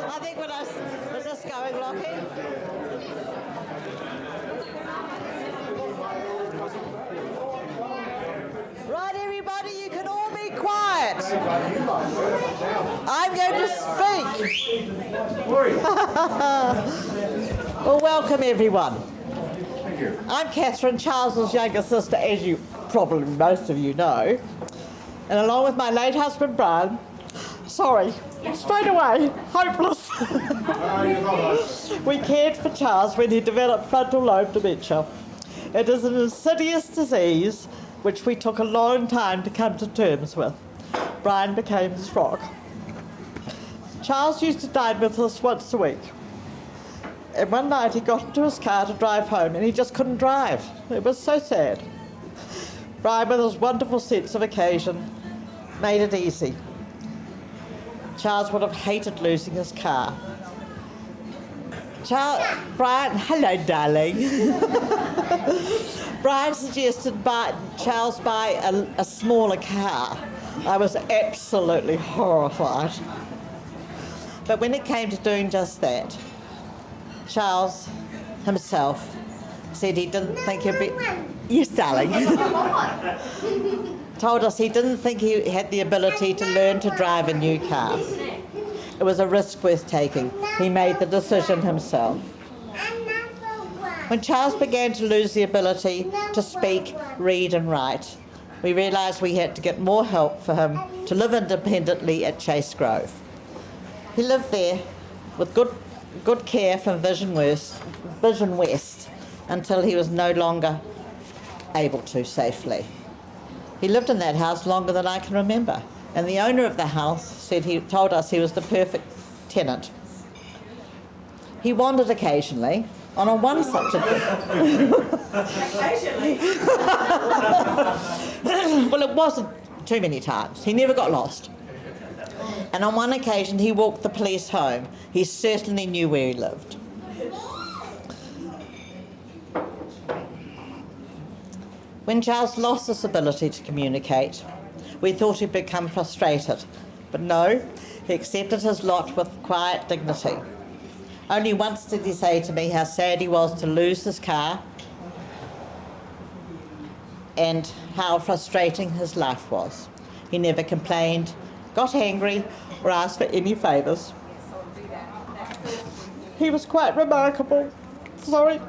I think when I was just going, Lockie. Right, everybody, you can all be quiet. I'm going to speak. Well, welcome, everyone. Thank you. I'm Catherine, Charles's younger sister, as you probably most of you know. And along with my late husband, Brian, straight away, hopeless. We cared for Charles when he developed frontal lobe dementia. It is an insidious disease which we took a long time to come to terms with. Brian became his frog. Charles used to dine with us once a week. And one night he got into his car to drive home and he just couldn't drive. It was so sad. Brian, with his wonderful sense of occasion, made it easy. Charles would have hated losing his car. Brian, hello, darling. Brian suggested Charles buy a smaller car. I was absolutely horrified. But when it came to doing just that, Charles himself said he didn't think he'd be... Yes, darling. Told us he didn't think he had the ability to learn to drive a new car. It was a risk worth taking. He made the decision himself. When Charles began to lose the ability to speak, read and write, we realised we had to get more help for him to live independently at Chase Grove. He lived there with good care from Vision West until he was no longer able to safely. He lived in that house longer than I can remember, and the owner of the house told us he was the perfect tenant. He wandered occasionally on one such occasion. Well, it wasn't too many times. He never got lost. And on one occasion he walked the police home. He certainly knew where he lived. When Charles lost his ability to communicate, we thought he'd become frustrated, but no, he accepted his lot with quiet dignity. Only once did he say to me how sad he was to lose his car and how frustrating his life was. He never complained, got angry, or asked for any favours. He was quite remarkable. Sorry.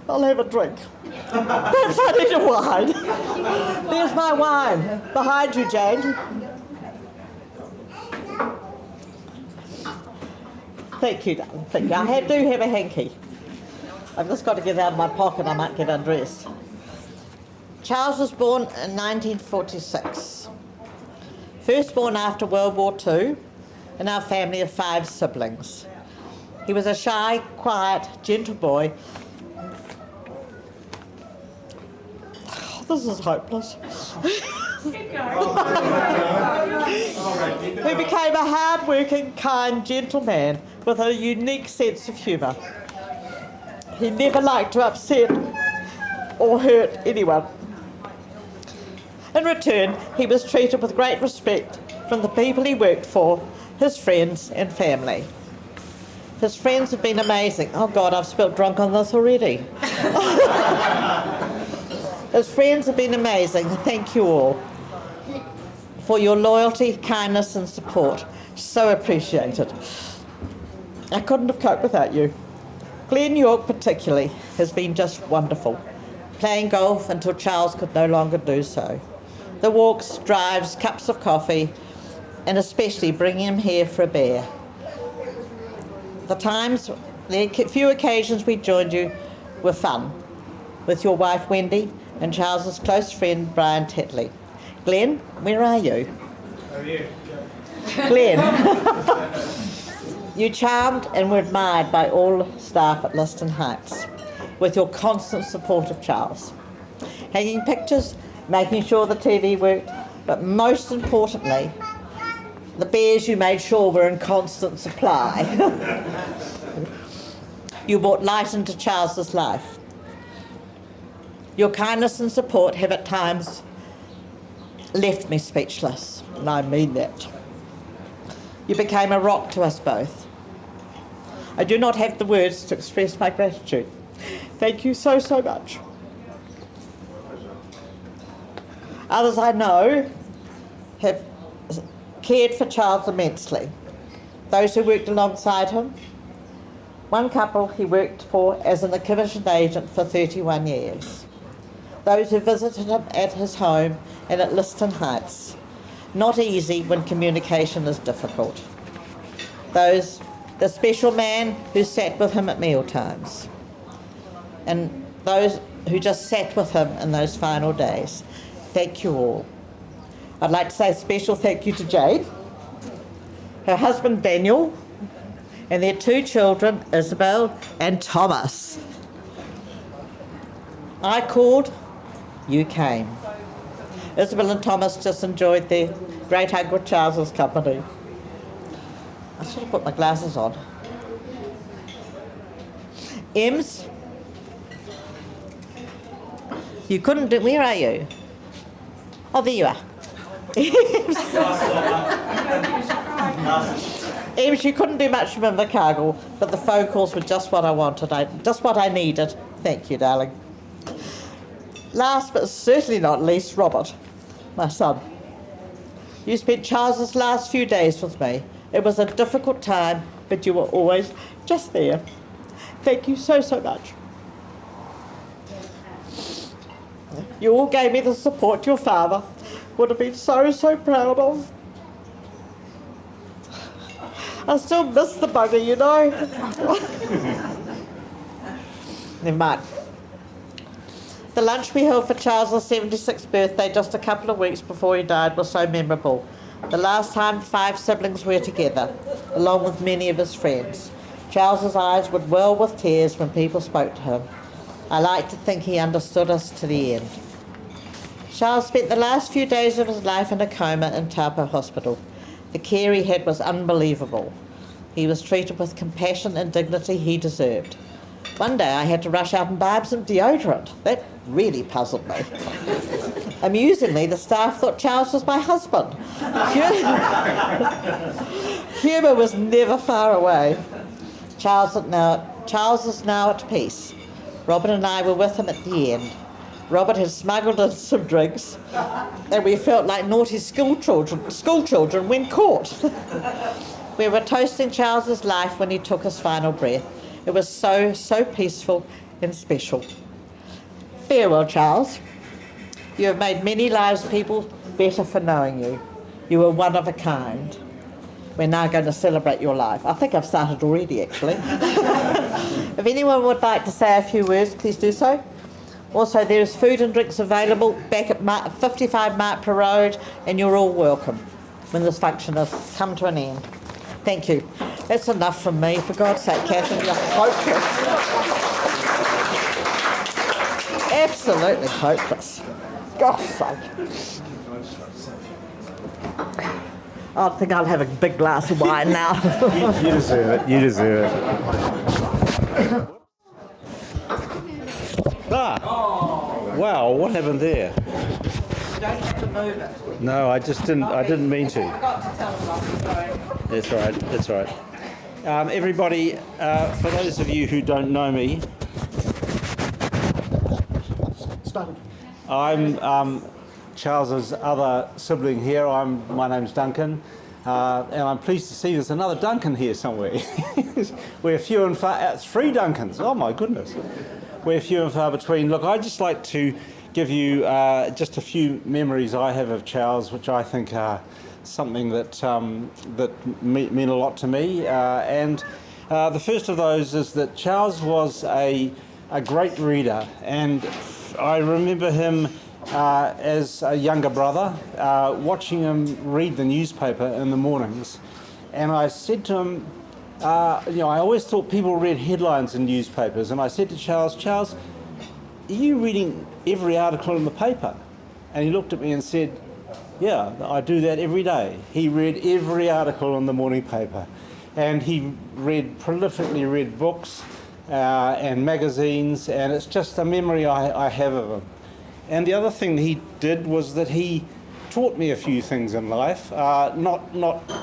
I'll have a drink. Perhaps I need a wine. There's my wine. Behind you, Jane. Thank you, darling. Thank you. I do have a hanky. I've just got to get it out of my pocket. I might get undressed. Charles was born in 1946. First born after World War II in our family of 5 siblings. He was a shy, quiet, gentle boy. This is hopeless. Who became a hard-working, kind, gentle man with a unique sense of humour. He never liked to upset or hurt anyone. In return, he was treated with great respect from the people he worked for, his friends and family. His friends have been amazing. Oh God, I've spilt drunk on this already. His friends have been amazing. Thank you all for your loyalty, kindness and support. So appreciated. I couldn't have coped without you. Glen York particularly has been just wonderful. Playing golf until Charles could no longer do so. The walks, drives, cups of coffee, and especially bringing him here for a beer. The few occasions we joined you were fun, with your wife Wendy and Charles's close friend Brian Tetley. Glen, where are you? How are you? Glen, you charmed and were admired by all staff at Liston Heights, with your constant support of Charles. Hanging pictures, making sure the TV worked, but most importantly, the beers you made sure were in constant supply. You brought light into Charles's life. Your kindness and support have at times left me speechless, and I mean that. You became a rock to us both. I do not have the words to express my gratitude. Thank you so, so much. Others I know have cared for Charles immensely. Those who worked alongside him. One couple he worked for as a commissioned agent for 31 years. Those who visited him at his home and at Liston Heights. Not easy when communication is difficult. The special man who sat with him at mealtimes. And those who just sat with him in those final days. Thank you all. I'd like to say a special thank you to Jade, her husband Daniel, and their two children, Isabel and Thomas. I called, you came. Isabel and Thomas just enjoyed their great hug with Charles's company. I should have put my glasses on. Ems, you couldn't do, where are you? Oh, there you are. Ems, you couldn't do much from Invercargill, but the phone calls were just what I wanted, just what I needed. Thank you, darling. Last but certainly not least, Robert, my son. You spent Charles's last few days with me. It was a difficult time, but you were always just there. Thank you so, so much. You all gave me the support your father would have been so, so proud of. I still miss the bugger, you know. Never mind. The lunch we held for Charles's 76th birthday just a couple of weeks before he died was so memorable. The last time 5 siblings were together, along with many of his friends. Charles's eyes would well with tears when people spoke to him. I like to think he understood us to the end. Charles spent the last few days of his life in a coma in Taupo Hospital. The care he had was unbelievable. He was treated with compassion and dignity he deserved. One day I had to rush out and buy him some deodorant. That really puzzled me. Amusingly, the staff thought Charles was my husband. Humour was never far away. Charles is now at peace. Robert and I were with him at the end. Robert had smuggled in some drinks, and we felt like naughty school children when caught. We were toasting Charles's life when he took his final breath. It was so, so peaceful and special. Farewell, Charles. You have made many lives people better for knowing you. You were one of a kind. We're now going to celebrate your life. I think I've started already, actually. If anyone would like to say a few words, please do so. Also, there is food and drinks available back at 55 Martpa Road, and you're all welcome when this function has come to an end. Thank you. That's enough from me. For God's sake, Catherine, you're hopeless. Absolutely hopeless. God's sake. I think I'll have a big glass of wine now. You deserve it. You deserve it. Wow, what happened there? You don't have to move it. No, I didn't mean to. I forgot to tell them off the phone. That's right. Everybody, for those of you who don't know me, I'm Charles's other sibling here. My name's Duncan, and I'm pleased to see there's another Duncan here somewhere. We're few and far. 3 Duncans. Oh my goodness. We're few and far between. Look, I'd just like to give you just a few memories I have of Charles, which I think are something that mean a lot to me. And the first of those is that Charles was a great reader, and I remember him as a younger brother, watching him read the newspaper in the mornings. And I said to him, I always thought people read headlines in newspapers, and I said to Charles, are you reading every article in the paper? And he looked at me and said, yeah, I do that every day. He read every article in the morning paper, and he prolifically read books and magazines, and it's just a memory I have of him. And the other thing he did was that he taught me a few things in life, not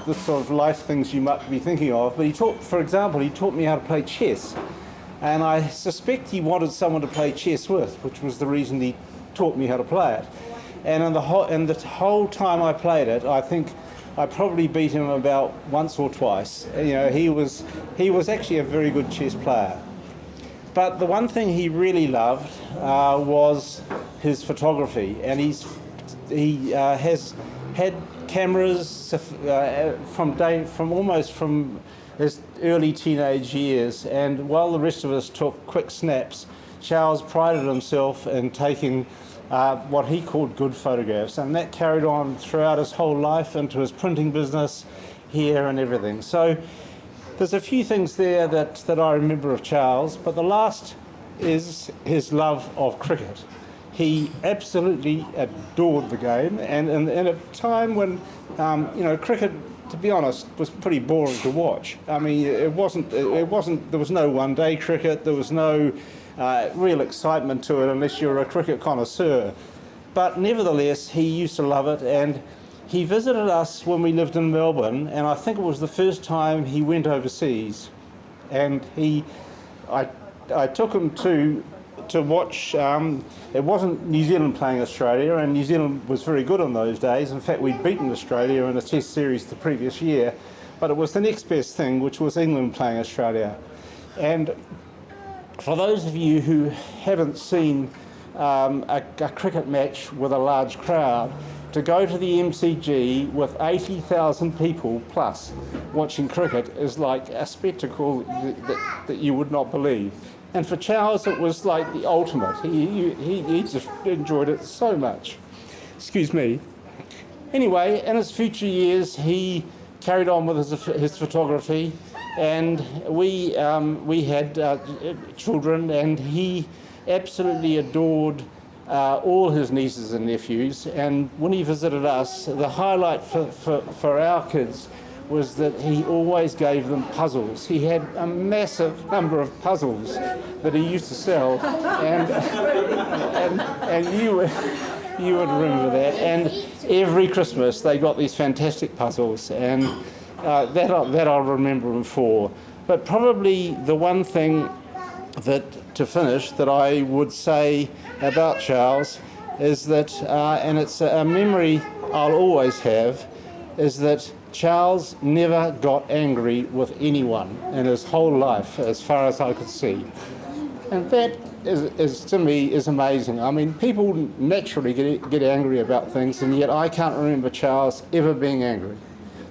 the sort of life things you might be thinking of, but for example, he taught me how to play chess. And I suspect he wanted someone to play chess with, which was the reason he taught me how to play it. And in the whole time I played it, I think I probably beat him about once or twice. He was actually a very good chess player. But the one thing he really loved was his photography, and he has had cameras from his early teenage years, and while the rest of us took quick snaps, Charles prided himself in taking what he called good photographs, and that carried on throughout his whole life into his printing business here and everything. So there's a few things there that I remember of Charles, but the last is his love of cricket. He absolutely adored the game, and in a time when cricket, to be honest, was pretty boring to watch. I mean, it wasn't. There was no one-day cricket. There was no real excitement to it unless you're a cricket connoisseur. But nevertheless, he used to love it, and he visited us when we lived in Melbourne, and I think it was the first time he went overseas. And I took him to watch. It wasn't New Zealand playing Australia, and New Zealand was very good in those days. In fact, we'd beaten Australia in a Test series the previous year, but it was the next best thing, which was England playing Australia. And for those of you who haven't seen a cricket match with a large crowd, to go to the MCG with 80,000 people plus watching cricket is like a spectacle that you would not believe. And for Charles, it was like the ultimate. He just enjoyed it so much. Excuse me. Anyway, in his future years, he carried on with his photography, and we had children, and he absolutely adored all his nieces and nephews. And when he visited us, the highlight for our kids was that he always gave them puzzles. He had a massive number of puzzles that he used to sell, and you would remember that. And every Christmas they got these fantastic puzzles, and that I'll remember him for. But probably the one thing to finish that I would say about Charles is that, and it's a memory I'll always have, is that Charles never got angry with anyone in his whole life, as far as I could see. And that is to me is amazing. I mean, people naturally get angry about things, and yet I can't remember Charles ever being angry.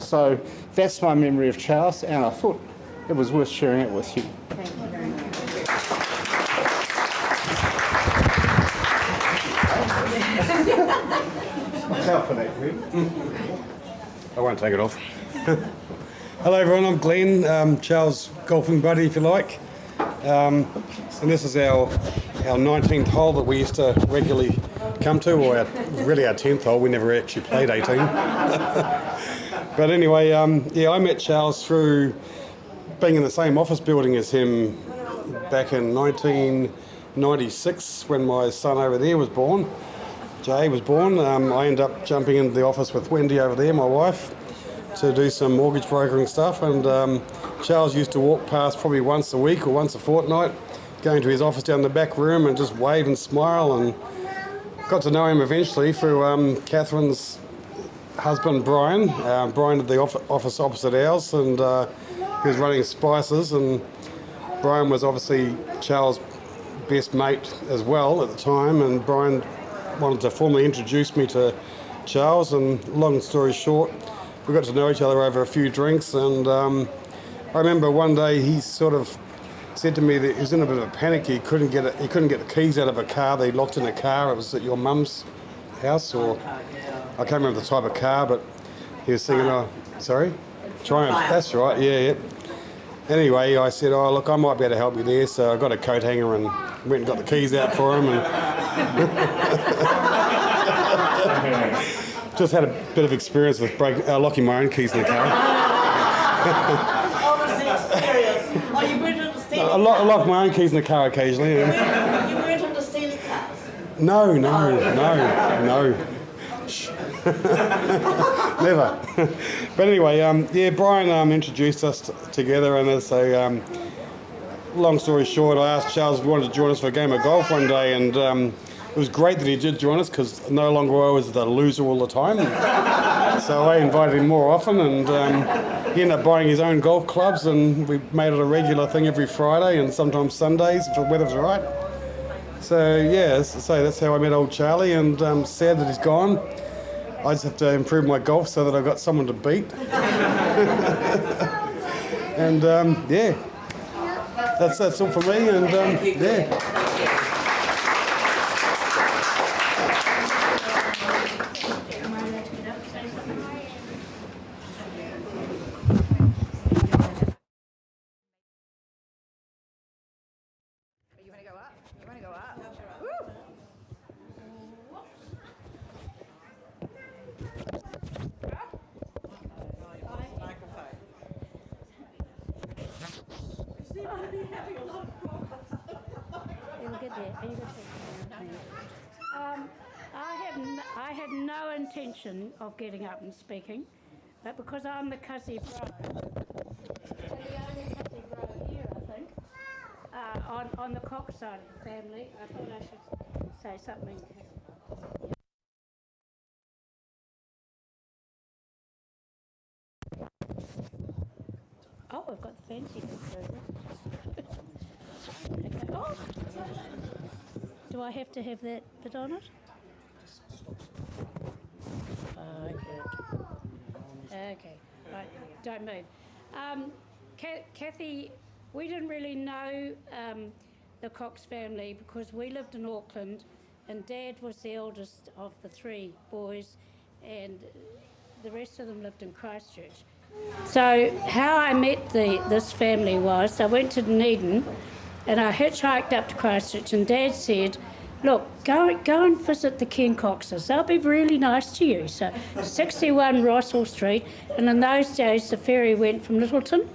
So that's my memory of Charles, and I thought it was worth sharing it with you. Thank you very much. I won't take it off. Hello everyone, I'm Glenn, Charles' golfing buddy if you like. And this is our 19th hole that we used to regularly come to, or really our 10th hole. We never actually played 18. But anyway, I met Charles through being in the same office building as him back in 1996 when my son over there was born. Jay was born. I ended up jumping into the office with Wendy over there, my wife, to do some mortgage brokering stuff, and Charles used to walk past probably once a week or once a fortnight, going to his office down the back room and just wave and smile, and got to know him eventually through Catherine's husband, Brian. Brian had the office opposite ours, and he was running Spices, and Brian was obviously Charles' best mate as well at the time, and Brian wanted to formally introduce me to Charles, and long story short, we got to know each other over a few drinks, and I remember one day he sort of said to me that he was in a bit of a panic. He couldn't get the keys out of a car. They locked in a car. It was at your mum's house, or I can't remember the type of car, but he was singing, sorry? Triumph. That's right, yeah. Anyway, I said, oh, look, I might be able to help you there. So I got a coat hanger and went and got the keys out for him. And just had a bit of experience with locking my own keys in the car. Obviously experience. Oh, you weren't into stealing I lock my own keys in the car occasionally. cars? You weren't into stealing cars? No. Never. But anyway, Brian introduced us together, and so long story short, I asked Charles if he wanted to join us for a game of golf one day, and it was great that he did join us, because no longer I was the loser all the time. So I invited him more often, and he ended up buying his own golf clubs, and we made it a regular thing every Friday and sometimes Sundays if the weather's right. So yeah, so that's how I met old Charlie, and sad that he's gone. I just have to improve my golf so that I've got someone to beat. And yeah, that's all for me. And yeah. You want to go up? You want to go up? Woo! You'll get there. Are you going to take I had no intention of getting up and speaking, but because I'm the Cuzzy bro, and the only Cuzzy bro here, I think, on the Cox side of the family, I thought I should say something. Oh, I've got the fancy bit. Okay. Oh. Do I have to have that bit on it? Okay, right, don't move. Kathy, we didn't really know the Cox family because we lived in Auckland, and Dad was the eldest of the three boys, and the rest of them lived in Christchurch. So how I met this family was I went to Dunedin and I hitchhiked up to Christchurch, and Dad said, look, go and visit the Ken Coxes. They'll be really nice to you. So 61 Rossall Street, and in those days the ferry went from Littleton.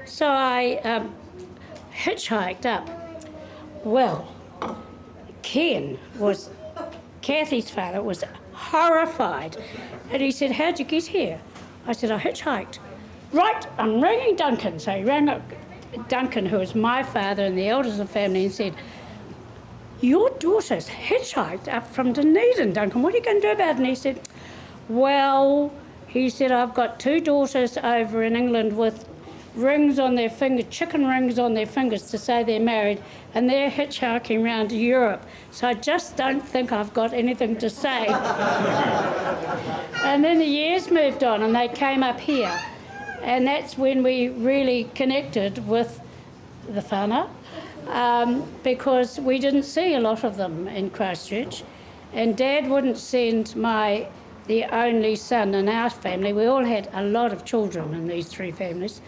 So I hitchhiked up. Well, Ken was, Kathy's father, was horrified. And he said, how'd you get here? I said, I hitchhiked. Right, I'm ringing Duncan. So he rang up Duncan, who was my father and the eldest of the family, and said, your daughter's hitchhiked up from Dunedin, Duncan. What are you going to do about it? And he said, well, he said, I've got two daughters over in England with rings on their finger, chicken rings on their fingers to say they're married, and they're hitchhiking around Europe. So I just don't think I've got anything to say. And then the years moved on and they came up here. And that's when we really connected with the whānau, because we didn't see a lot of them in Christchurch. And Dad wouldn't send the only son in our family. We all had a lot of children in these three families.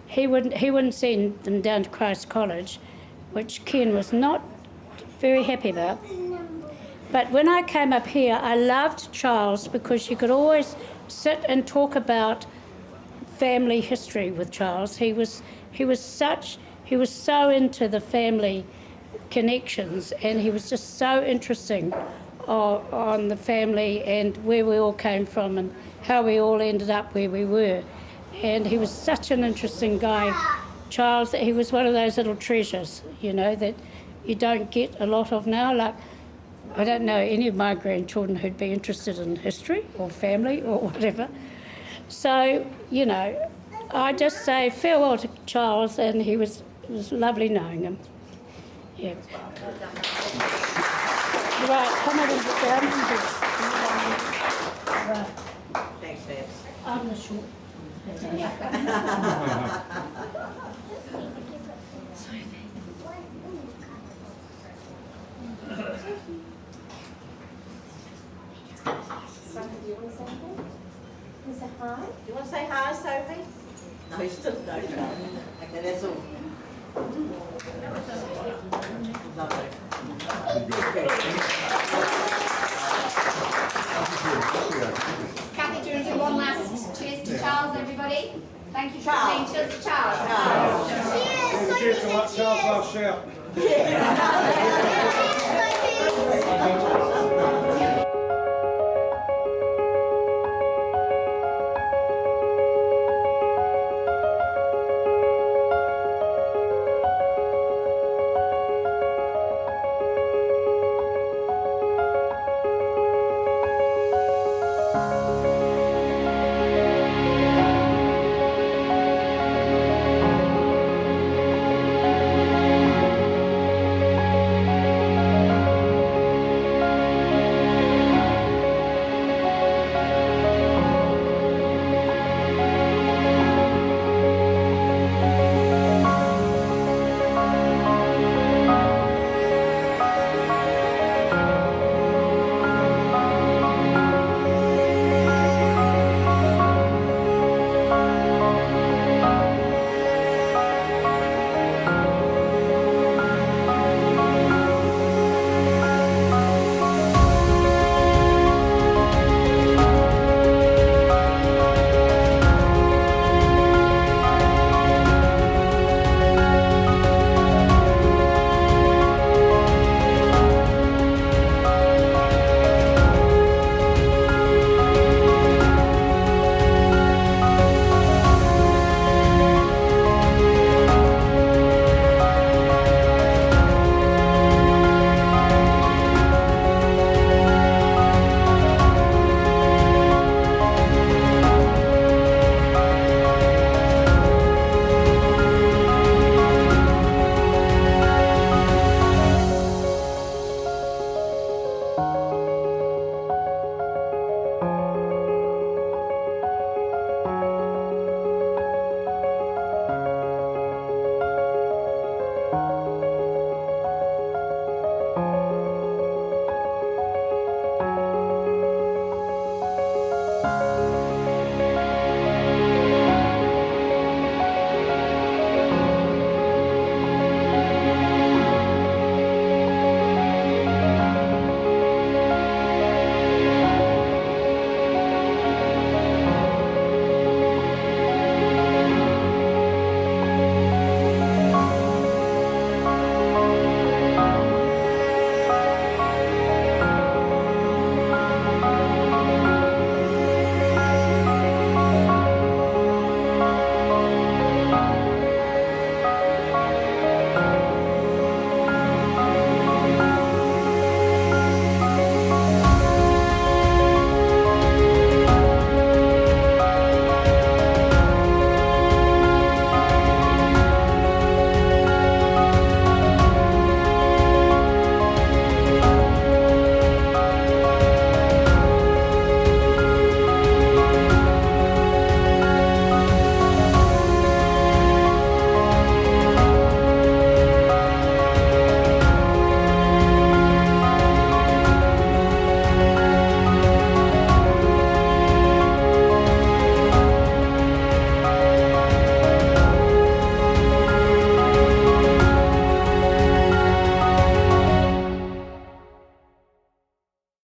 He wouldn't send them down to Christ College, which Ken was not very happy about. But when I came up here, I loved Charles because you could always sit and talk about family history with Charles. He was so into the family connections, and he was just so interesting on the family and where we all came from and how we all ended up where we were. And he was such an interesting guy, Charles. He was one of those little treasures, you know, that you don't get a lot of now. Like I don't know any of my grandchildren who'd be interested in history or family or whatever. So, you know, I just say farewell to Charles, and it was lovely knowing him. Yeah. Right, come over and sit down. Right. Thanks, Babs. I'm the short. You want to say hi, Sophie? No, you still don't. Okay, that's all. Lovely. Kathy, do you want to do one last cheers to Charles, everybody? Thank you for Charles. saying cheers to Charles. Cheers to Charles last shout.